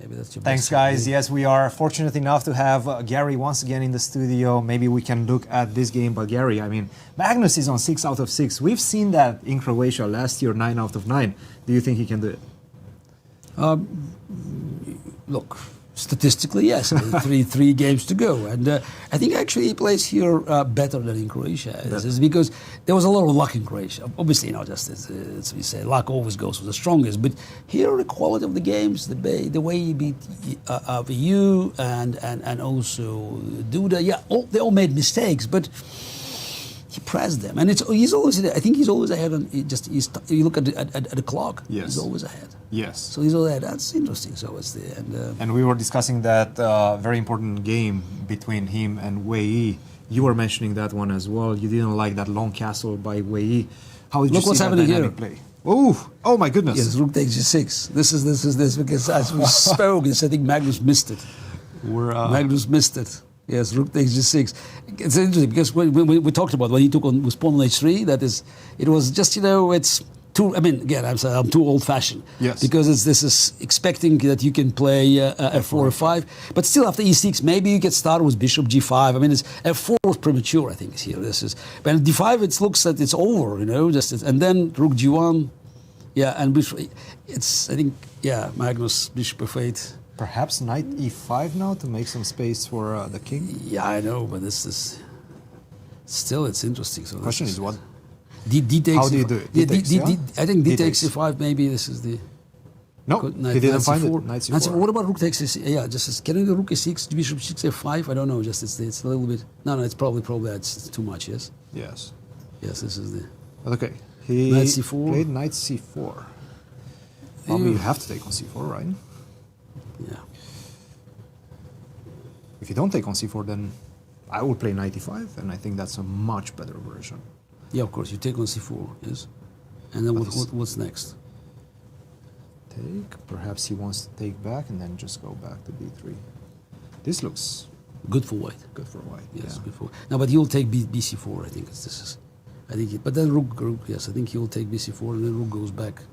Maybe that's your Thanks, best guys. idea. Yes, we are fortunate enough to have Garry once again in the studio. Maybe we can look at this game. But Garry, I mean, Magnus is on 6 out of 6. We've seen that in Croatia last year, 9 out of 9. Do you think he can do it? Look, statistically, yes. I mean, three games to go, and I think actually he plays here better than in Croatia. It's because there was a lot of luck in Croatia. Obviously, just as we say, luck always goes for the strongest. But here, the quality of the games, the way he beat Wei Yi and also Duda, they all made mistakes, but he pressed them, and he's always. I think he's always ahead. You look at the clock. Yes. He's always ahead. Yes. So he's always ahead. That's interesting. So it's and we were discussing that very important game between him and Wei Yi. You were mentioning that one as well. You didn't like that long castle by Wei Yi. How did you see that dynamic play? Oh my goodness! Yes, Rook takes G6. This is because as we spoke, I think Magnus missed it. Magnus missed it. Yes, Rook takes G6. It's interesting because when we talked about when he took on with pawn on H3, it was just it's too. I mean, again, I'm too old-fashioned. Yes. Because this is expecting that you can play F4 or 5, but still after E6, maybe you get started with Bishop G5. I mean, it's F4 was premature. I think here but D5 it looks that it's over. And then Rook G1, and Bishop. I think Magnus Bishop F8. Perhaps Knight E5 now to make some space for the king? Yeah, I know, but this is still it's interesting. So the question is what? D takes. How do you do it? I think D takes E5. Maybe this is the. No, he didn't find it. Knight C4. What about Rook takes E6? Yeah, getting the Rook E6, Bishop 6 F5. I don't know. It's a little bit. No, it's probably it's too much. Yes. Yes. Yes, this is the. Okay, he Knight C4. Played Knight C4. You have to take on C4, right? Yeah. If you don't take on C4, then I will play Knight E5, and I think that's a much better version. Yeah, of course. You take on C4, yes. And then what's next? Take. Perhaps he wants to take back and then just go back to B3. This looks good for white. Good for white. Yes, good for. No, but he'll take BC4. I think this is. But then Rook. Yes, I think he will take BC4, and then Rook goes back.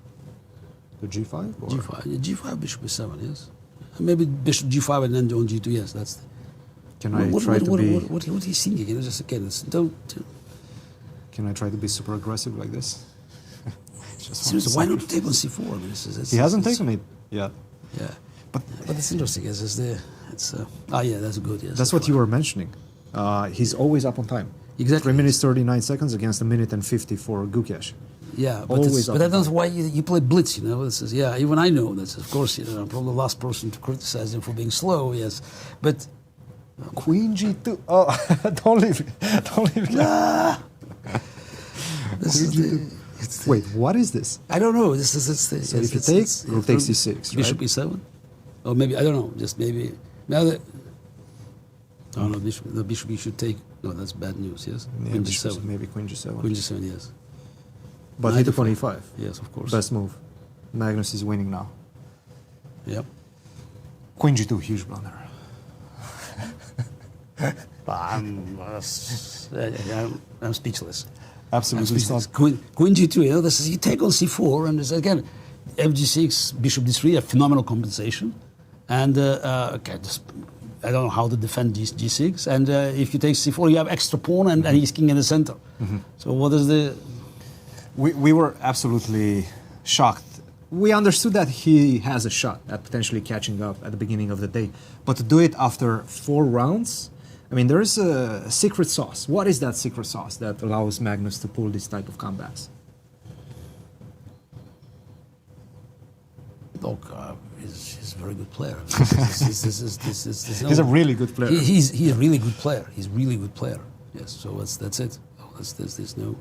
To G5? Or? G5. Yeah, G5, Bishop E7. Yes. Maybe Bishop G5 and then on G2. Yes, that's. Can I try to be? What he's thinking? Just again, don't. Can I try to be super aggressive like this? Seriously, why not take on C4? I mean, he hasn't taken it yet. Yeah, but it's interesting. That's good. Yes, that's what you were mentioning. He's always up on time. Exactly. 3 minutes 39 seconds against 1 minute and 50 for Gukesh. Yeah, but that's why you play blitz. Even I know that. Of course, I'm probably the last person to criticize him for being slow. Yes, but Queen G2. Oh, don't leave it. Don't leave it. Nah. Wait, what is this? I don't know. So if you take, Rook takes C6, Bishop E7, or maybe I don't know. Just maybe. Now that. Oh no, the bishop you should take. No, that's bad news. Yes. Yeah, Queen G7. Maybe Queen G7. Queen G7, yes. But he took on E5. Yes, of course. Best move. Magnus is winning now. Yep. Queen G2, huge blunder. I'm speechless. Absolutely. Queen G2, this is you take on C4, and it's again, FG6, Bishop D3, a phenomenal compensation, and I don't know how to defend G6, and if you take C4, you have extra pawn, and he's king in the center. Mm-hmm. So what is the? We were absolutely shocked. We understood that he has a shot at potentially catching up at the beginning of the day, but to do it after 4 rounds. I mean, there is a secret sauce. What is that secret sauce that allows Magnus to pull this type of comebacks? Look, he's a very good player. He's a really good player. He's a really good player. He's a really good player. Yes, so that's it. There's no.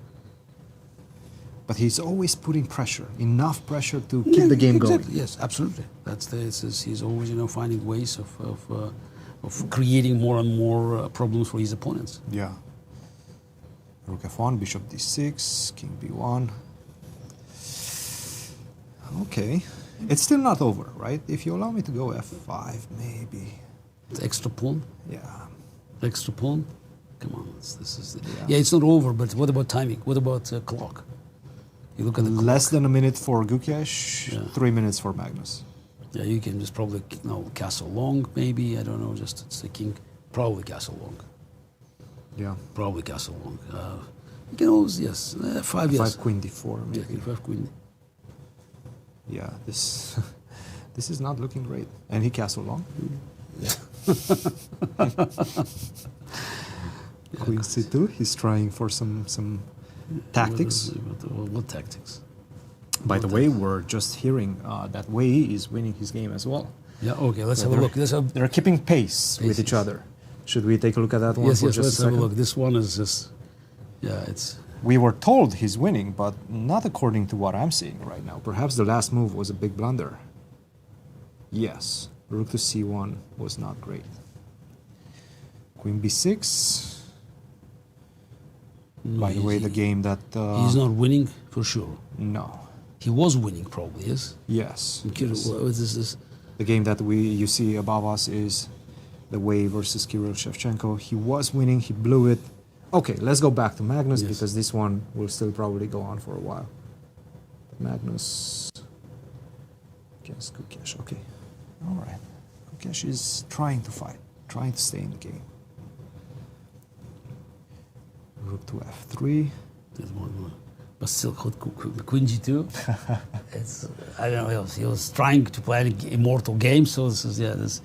But he's always putting pressure, enough pressure to keep the game going. Yes, absolutely. He's always finding ways of creating more and more problems for his opponents. Yeah. Rook F1, Bishop D6, King B1. Okay. It's still not over, right? If you allow me to go F5, maybe. It's extra pawn? Yeah. Extra pawn? Come on. It's not over, but what about timing? What about clock? You look at the clock. Less than a minute for Gukesh, 3 minutes for Magnus. Yeah, you can just probably castle long, maybe. I don't know. Just it's a king. Probably castle long. Yeah. Probably castle long. You can always five. Yes. 5 queen d4 Yeah, maybe. 5 queen. Yeah, this this is not looking great. And he castle long. Queen c2. He's trying for some tactics. What tactics? By the way, we're just hearing that Wei Yi is winning his game as well. Yeah. Okay. Let's have a look. They're keeping pace with each other. Should we take a look at that one? Yes. for Yes. just Let's a have a second? look. This one is just. Yeah. It's. We were told he's winning, but not according to what I'm seeing right now. Perhaps the last move was a big blunder. Yes, rook to c1 was not great. Queen b6. By the way, the game that... he's not winning for sure. No. He was winning probably. Yes. Yes. Yes. What is this? The game that you see above us is the Wei versus Kirill Shevchenko. He was winning, he blew it. Okay, let's go back to Magnus because this one will still probably go on for a while. Magnus against Gukesh. Okay, all right. Gukesh is trying to fight, trying to stay in the game. Rook to f3. There's one more. But still, Queen G2. It's, I don't know. He was trying to play an immortal game, so this is this.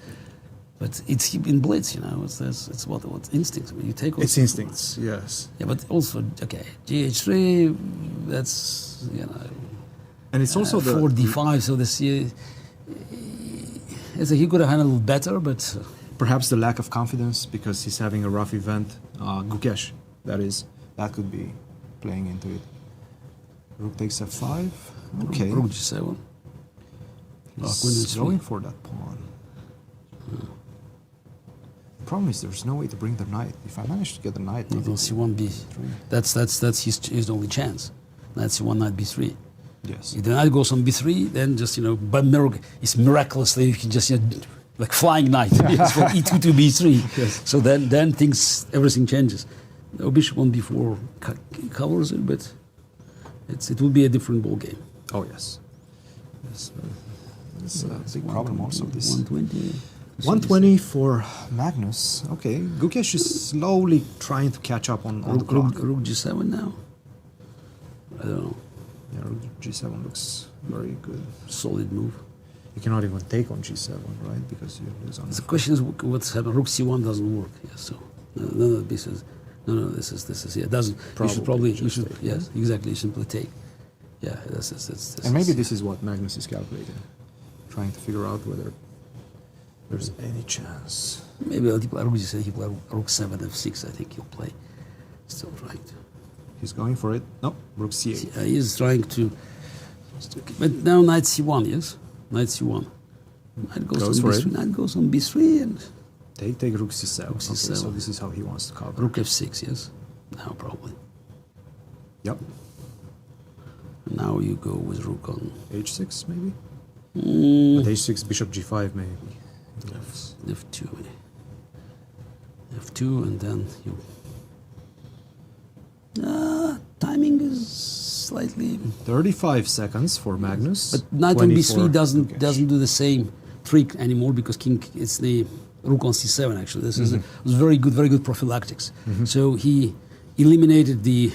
But it's in Blitz, It's what instincts. I mean, you take. It's instincts, yes. Yeah, but also GH3. That's And it's also the 4d5. So this he could have handled it better, but perhaps the lack of confidence because he's having a rough event. Gukesh, that could be playing into it. Rook takes f5. Okay. Rook g7. He's going for that pawn. Problem is there's no way to bring the knight. If I manage to get the knight, no, c1 b3. That's his only chance. Knight c1, knight b3. Yes. If the knight goes on b3, then just by miracle, it's miraculously you can just like flying knight from e2 to b3. Yes. So then everything changes. No, bishop on b4 covers it, but it will be a different ball game. Oh yes. Yes. It's a big problem also. This 120. 120 for Magnus. Okay, Gukesh is slowly trying to catch up on the clock. Rook g7 now. I don't know. Yeah, rook g7 looks very good. Solid move. You cannot even take on g7, right? Because you lose on. The question is what's happening. Rook c1 doesn't work. Yeah, so this is it doesn't. You should yes, exactly. You simply take. Yeah, that's and maybe this is what Magnus is calculating, trying to figure out whether there's any chance. Maybe he play rook 7 f6. I think he'll play. Still trying to. He's going for it. No, rook c8. He is trying to. But now knight c1. Yes, knight c1. Knight goes on b3. Knight goes on b3 and. Take rook c7. Rook c7. Okay, so this is how he wants to cover. Rook f6. Yes. Now probably. Yep. Now you go with rook on h6 maybe. But h6, bishop g5 maybe. F2, F2, and then you. Timing is slightly. 35 seconds for Magnus. But knight on b3 doesn't do the same trick anymore because king. It's the rook on c7 actually. This was very good prophylactics. So he eliminated the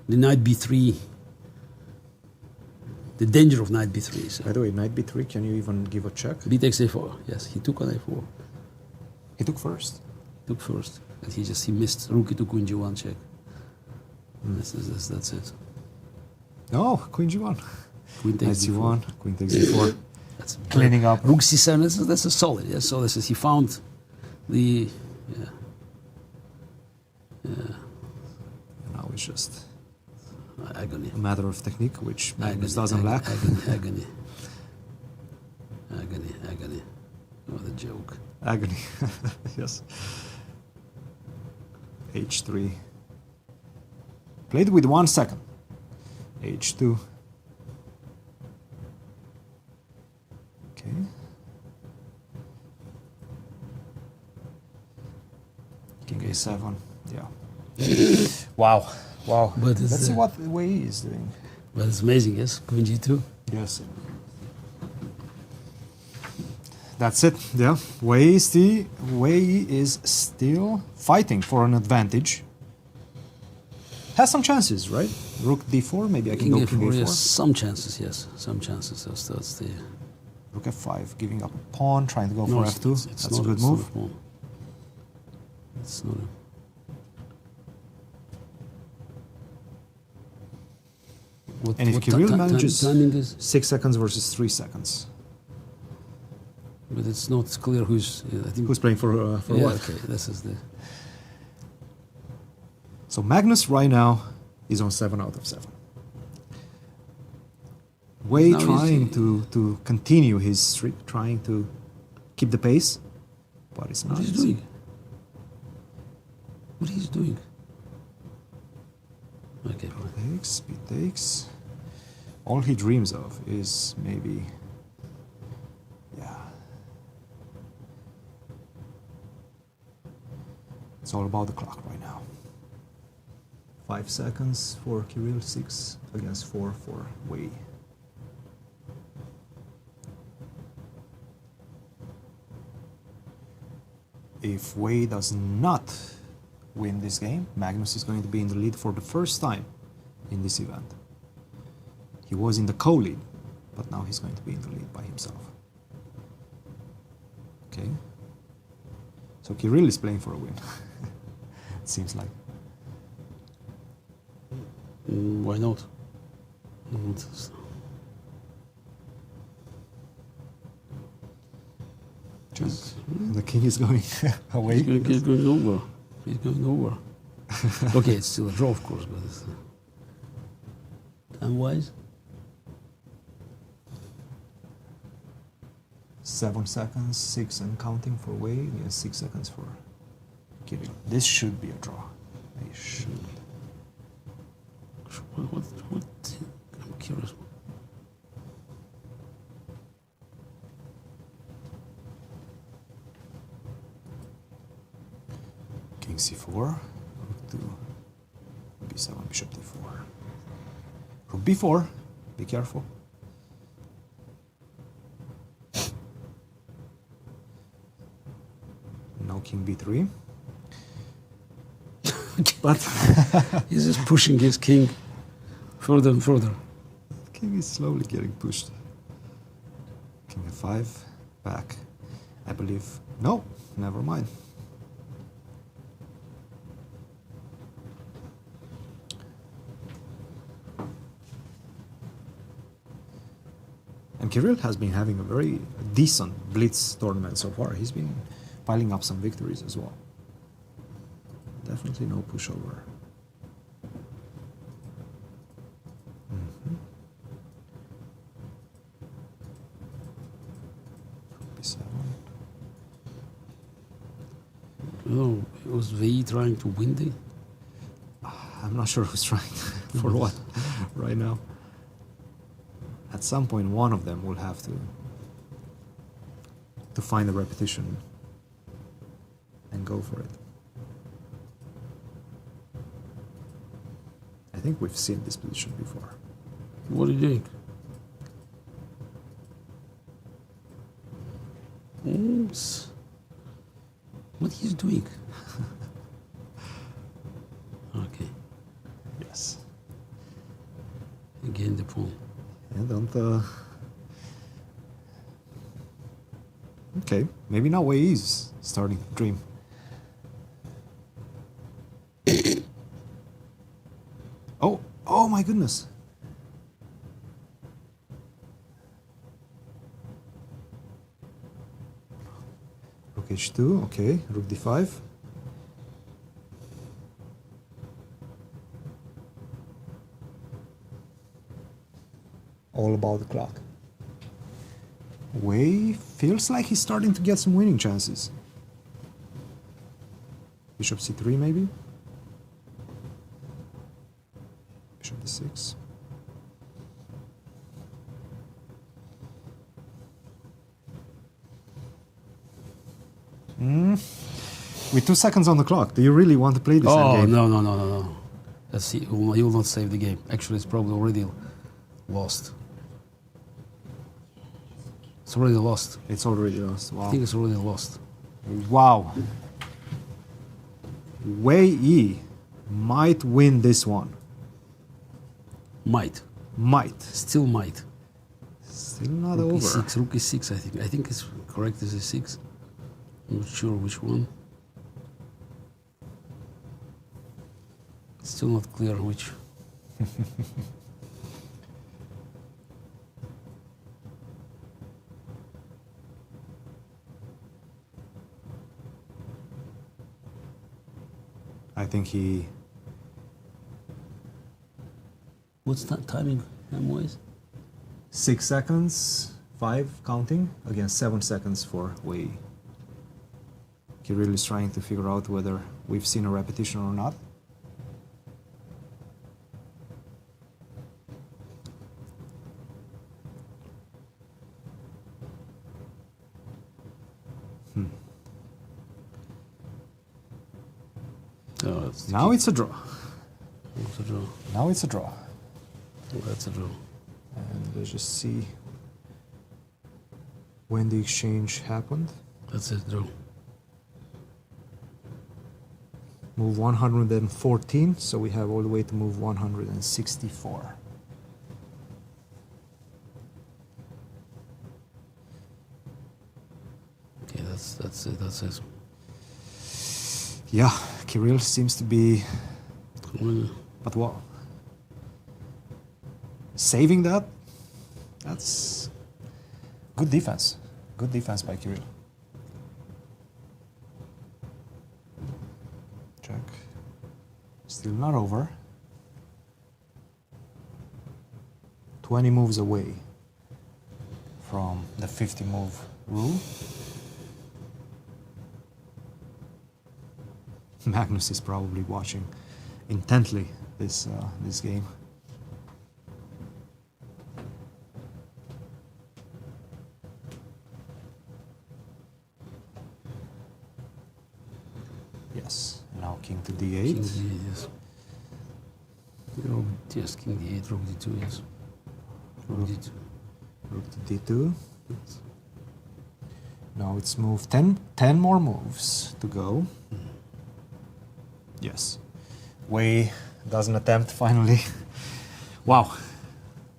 knight b3. The danger of knight b3. So. By the way, knight b3, can you even give a check? B takes a4. Yes, he took on a4. He took first. Took first. And he missed rook to queen g1 check. That's it. No, queen g1. Queen takes knight c1, queen takes e4. That's cleaning up. Rook c7, that's a solid. Yes, so this is, he found the... Yeah. Now it's just... Agony. A matter of technique, which Magnus doesn't lack. Agony. What a joke. Agony. Yes. h3. Played with 1 second. h2. Okay. King a7. Yeah. Wow. Wow. But let's see what Wei Yi is doing. But it's amazing, yes? Queen g2. Yes. That's it. Yeah, Wei is still fighting for an advantage. Has some chances, right? Rook d4, maybe I can go king a4. Yes, some chances, yes. Some chances. That's the... Rook f5, giving up a pawn, trying to go for it's- f2. it's That's not a good move. Not a pawn. It's not a... What, And if what Kirill manages timing is, 6 seconds versus 3 seconds, but it's not clear who's. I think who's playing for yeah, what? okay, this is the. So Magnus right now is on 7 out of 7. Wei Now he's- trying to continue his streak, trying to keep the pace, but it's not. What he's easy. doing? What he's doing? Okay, fine. Takes, he takes. All he dreams of is maybe, yeah. It's all about the clock right now. 5 seconds for Kirill, 6 against 4 for Wei. If Wei does not win this game, Magnus is going to be in the lead for the first time in this event. He was in the co-lead, but now he's going to be in the lead by himself. Okay. So Kirill is playing for a win. It seems like. Why not? Just The king is going away. he's going over. He's going over. Okay, it's still a draw, of course, but it's time-wise. 7 seconds, 6 and counting for Wei, and 6 seconds for Kirill. This should be a draw. It should. What? I'm curious. King c4, rook to b7, bishop d4. Rook b4, be careful. No king b3. But He's just pushing his king further and further. king is slowly getting pushed. King f5, back. I believe. No, never mind. And Kirill has been having a very decent Blitz tournament so far. He's been piling up some victories as well. Definitely no pushover. B7. Oh, was Wei Yi trying to win the? I'm not sure who's trying for what right now. At some point, one of them will have to find a repetition and go for it. I think we've seen this position before. What are you doing? Oops. What he's doing? Okay, Yes. again the pawn. And don't. Okay, maybe now Wei Yi is starting to dream. Oh my goodness. Rook h2, okay, rook d5. All about the clock. Wei feels like he's starting to get some winning chances. Bishop c3 maybe? Bishop d6. With 2 seconds on the clock, do you really want to play this Oh endgame? no! Let's see. He will not save the game. Actually, it's probably already lost. It's already lost. It's already lost. Wow. I think it's already lost. Wow. Wei Yi might win this one. Might. Might. Still might. Still not Rook over. E6, Rook E6, I think. I think it's correct as E6. I'm not sure which one. Still not clear which. I think he... What's that timing, time-wise? 6 seconds, 5 counting, against 7 seconds for Wei Yi. Chirila is trying to figure out whether we've seen a repetition or not. Oh, it's Now it's a draw. It's a draw. Now it's a draw. Oh, that's a draw. And let's just see when the exchange happened. That's a draw. Move 114, so we have all the way to move 164. Okay, that's it. That's it. Yeah, Kirill seems to be, but what? Saving that? That's good defense. Good defense by Kirill. Check. Still not over. 20 moves away from the 50 move rule. Magnus is probably watching intently this game. Yes, now king to d8. King D8, yes. Yes, king D8, rook D2, yes. Rook D2. Rook to d2. Now it's move 10 more moves to go. Yes. Wei does an attempt finally. Wow.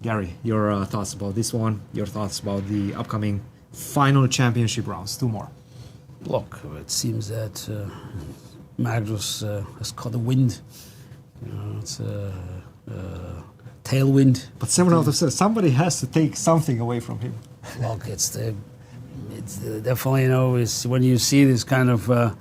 Gary, your thoughts about this one, your thoughts about the upcoming final championship rounds. 2 more. Look, it seems that Magnus has caught the wind. You know, it's a tailwind. But 7 out of 7, somebody has to take something away from him. Look, it's definitely, you know, it's when you see this kind of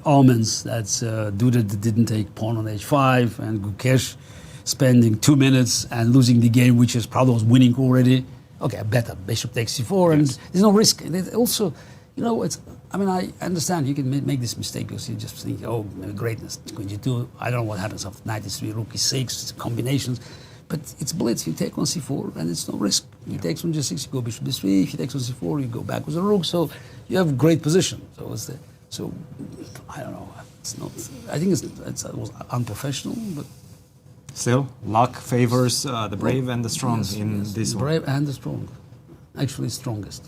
omens that Duda didn't take pawn on h5 and Gukesh spending 2 minutes and losing the game, which is probably was winning already. Okay, better bishop takes c4, and there's no risk. And it also, you know, it's. I mean, I understand you can make this mistake because you just think, oh, greatness. When you do, I don't know what happens after knight e3, rook e6, combinations, but it's blitz. You take on c4, and it's no risk. He takes on g6, you go bishop d3. If he takes on c4, you go back with a rook. So you have great position. So I don't know. It's not. I think it was unprofessional, but still, luck favors the brave and the strong in this the one. brave and the strong, actually strongest.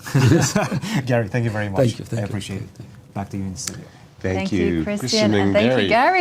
Gary, thank you very much. Thank you. I appreciate it. Back to you in the studio. Thank you, Christian, and thank Garry. you, Gary.